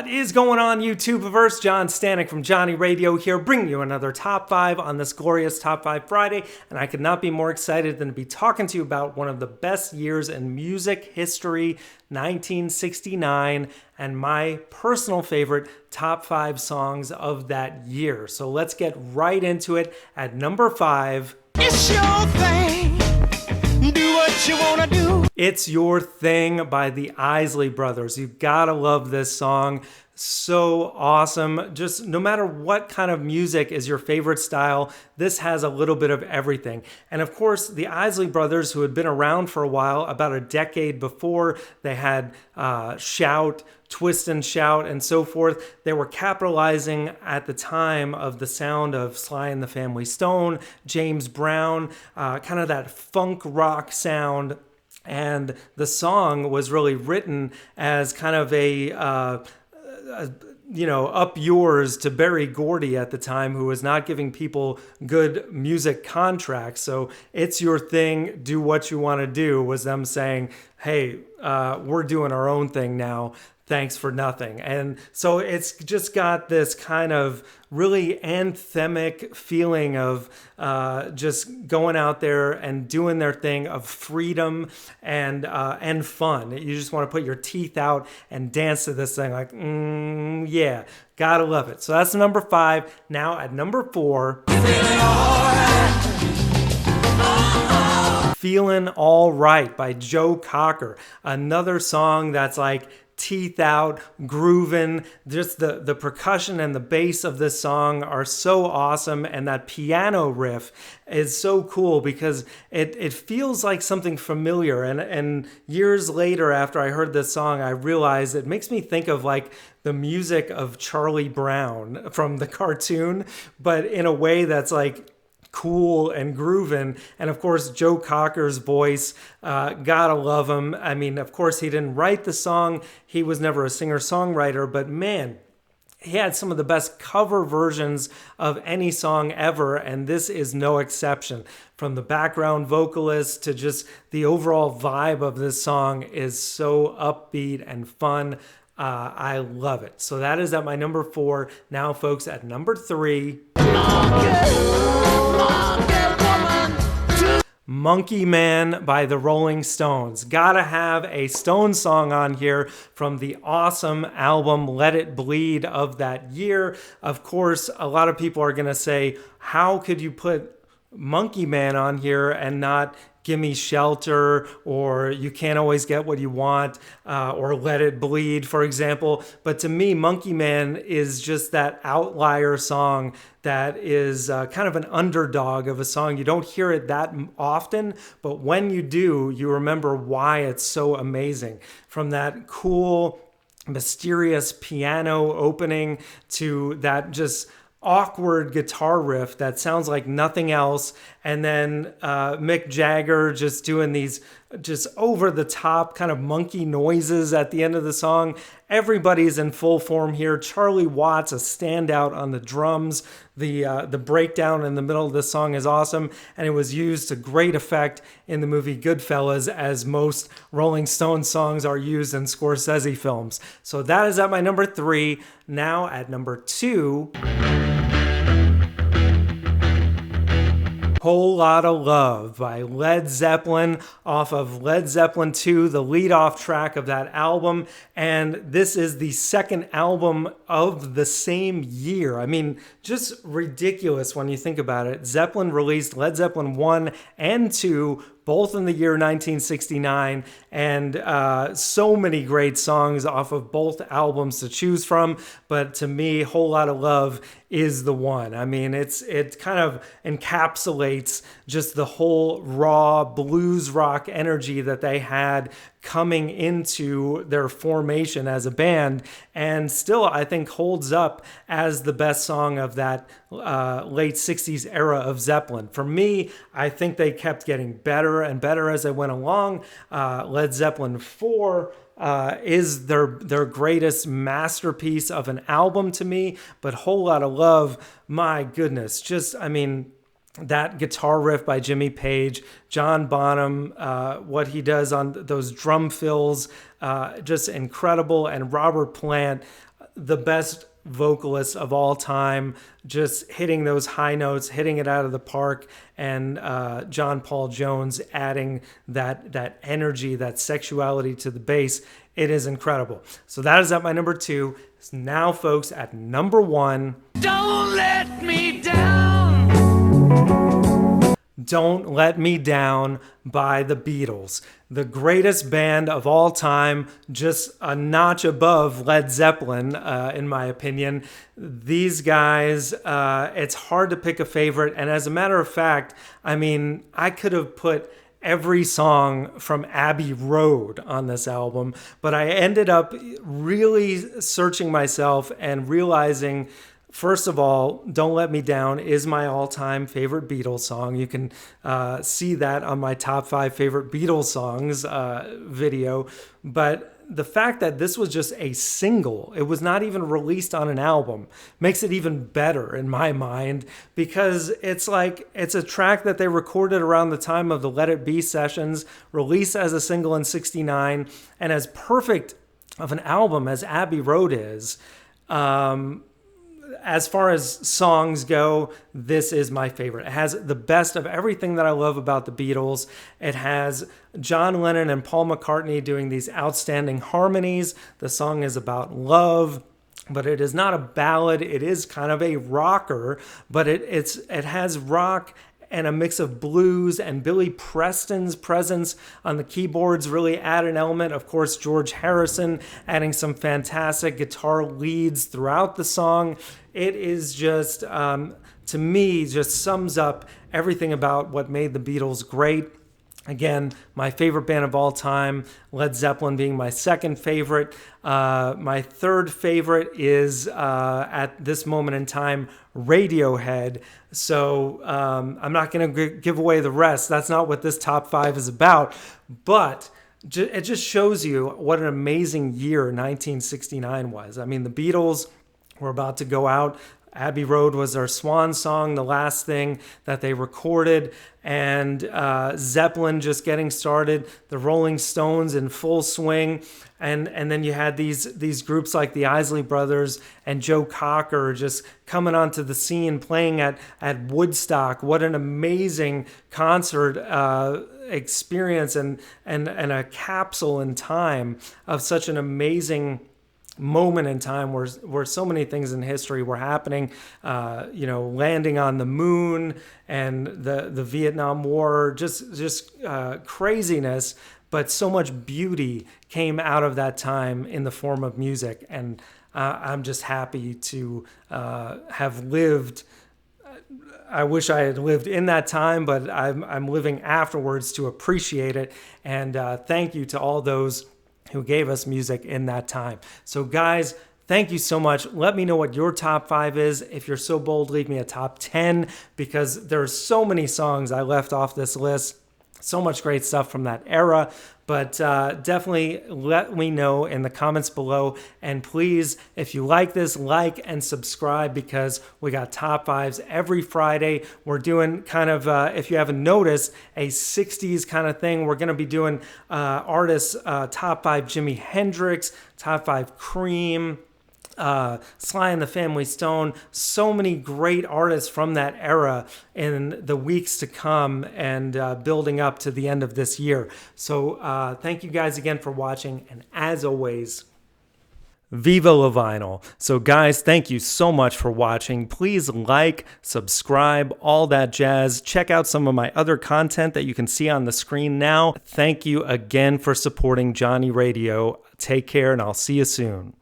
What is going on, YouTubeverse? John Stanek from Johnny Radio here, bringing you another Top 5 on this glorious Top 5 Friday, and I could not be more excited than to be talking to you about one of the best years in music history, 1969, and my personal favorite Top 5 songs of that year. So let's get right into it. At number 5... It's your thing. Do what you wanna do. It's Your Thing by the Isley Brothers. You've got to love this song. So awesome. Just no matter what kind of music is your favorite style, this has a little bit of everything. And of course, the Isley Brothers, who had been around for a while, about a decade before, they had Shout, Twist and Shout, and so forth. They were capitalizing at the time of the sound of Sly and the Family Stone, James Brown, kind of that funk rock sound. And the song was really written as kind of up yours to Berry Gordy at the time, who was not giving people good music contracts. So It's Your Thing, do what you want to do, was them saying, hey, we're doing our own thing now. Thanks for nothing. And so it's just got this kind of really anthemic feeling of just going out there and doing their thing, of freedom and fun. You just want to put your teeth out and dance to this thing like, yeah, gotta love it. So that's number 5. Now at number 4, Feeling All Right by Joe Cocker. Another song that's like teeth out, grooving. Just the percussion and the bass of this song are so awesome, and that piano riff is so cool because it feels like something familiar. And years later, after I heard this song, I realized it makes me think of like the music of Charlie Brown from the cartoon, but in a way that's like cool and grooving. And of course, Joe Cocker's voice, gotta love him. I mean, of course, he didn't write the song. He was never a singer-songwriter, but man, he had some of the best cover versions of any song ever, and this is no exception. From the background vocalist to just the overall vibe of this song is so upbeat and fun. I love it. So that is at my number 4. Now, folks, at number 3... Monkey Man by the Rolling Stones. Gotta have a Stone song on here from the awesome album Let It Bleed of that year. Of course, a lot of people are gonna say, how could you put Monkey Man on here and not Gimme Shelter, or You Can't Always Get What You Want, or Let It Bleed, for example. But to me, Monkey Man is just that outlier song that is kind of an underdog of a song. You don't hear it that often, but when you do, you remember why it's so amazing. From that cool, mysterious piano opening to that just awkward guitar riff that sounds like nothing else, and then Mick Jagger just doing these just over the top kind of monkey noises at the end of the song. Everybody's in full form here. Charlie Watts, a standout on the drums. The breakdown in the middle of the song is awesome, and it was used to great effect in the movie Goodfellas, as most Rolling Stones songs are used in Scorsese films. So that is at my number 3. Now at number 2, Whole Lotta Love by Led Zeppelin, off of Led Zeppelin 2, the lead-off track of that album. And this is the second album of the same year. I mean, just ridiculous when you think about it. Zeppelin released Led Zeppelin 1 and 2, both in the year 1969, and so many great songs off of both albums to choose from. But to me, Whole Lotta Love is the one. I mean, it kind of encapsulates just the whole raw blues rock energy that they had coming into their formation as a band, and still I think holds up as the best song of that late 60s era of Zeppelin. For me, I think they kept getting better and better as they went along. Led Zeppelin 4 is their greatest masterpiece of an album to me, but Whole Lotta Love, my goodness, just, I mean, that guitar riff by Jimmy Page, John Bonham, what he does on those drum fills, just incredible. And Robert Plant, the best vocalist of all time, just hitting those high notes, hitting it out of the park, and John Paul Jones adding that energy, that sexuality to the bass. It is incredible. So that is at my number 2. Now, folks, at number 1. Don't let me down. Don't Let Me Down by the Beatles. The greatest band of all time, just a notch above Led Zeppelin, in my opinion. These guys, it's hard to pick a favorite. And as a matter of fact, I mean, I could have put every song from Abbey Road on this album, but I ended up really searching myself and realizing, first of all, Don't Let Me Down is my all-time favorite Beatles song. You can see that on my top 5 favorite Beatles songs video. But the fact that this was just a single, it was not even released on an album, makes it even better in my mind, because it's a track that they recorded around the time of the Let It Be sessions, released as a single in '69, and as perfect of an album as Abbey Road is, as far as songs go, this is my favorite. It has the best of everything that I love about the Beatles. It has John Lennon and Paul McCartney doing these outstanding harmonies. The song is about love, but it is not a ballad. It is kind of a rocker, but it has rock and a mix of blues, and Billy Preston's presence on the keyboards really add an element. Of course, George Harrison adding some fantastic guitar leads throughout the song. It is just, to me, just sums up everything about what made the Beatles great. Again, my favorite band of all time, Led Zeppelin being my second favorite. My third favorite is, at this moment in time, Radiohead. So I'm not going to give away the rest. That's not what this top 5 is about. But it just shows you what an amazing year 1969 was. I mean, the Beatles were about to go out. Abbey Road was their swan song, the last thing that they recorded, and Zeppelin just getting started, the Rolling Stones in full swing, and then you had these groups like the Isley Brothers and Joe Cocker just coming onto the scene, playing at Woodstock. What an amazing concert experience and a capsule in time of such an amazing moment in time where so many things in history were happening, landing on the moon and the Vietnam War, just craziness, but so much beauty came out of that time in the form of music. And I'm just happy to have lived. I wish I had lived in that time, but I'm living afterwards to appreciate it. And thank you to all those who gave us music in that time. So guys, thank you so much. Let me know what your top 5 is. If you're so bold, leave me a top 10, because there's so many songs I left off this list. So much great stuff from that era. But definitely let me know in the comments below. And please, if you like this, like and subscribe, because we got top 5s every Friday. We're doing kind of, if you haven't noticed, a 60s kind of thing. We're going to be doing artists, top 5 Jimi Hendrix, top 5 Cream, Sly and the Family Stone, so many great artists from that era in the weeks to come, and building up to the end of this year. So thank you guys again for watching, and as always, Viva La Vinyl. So guys, thank you so much for watching. Please like, subscribe, all that jazz. Check out some of my other content that you can see on the screen now. Thank you again for supporting Johnny Radio. Take care, and I'll see you soon.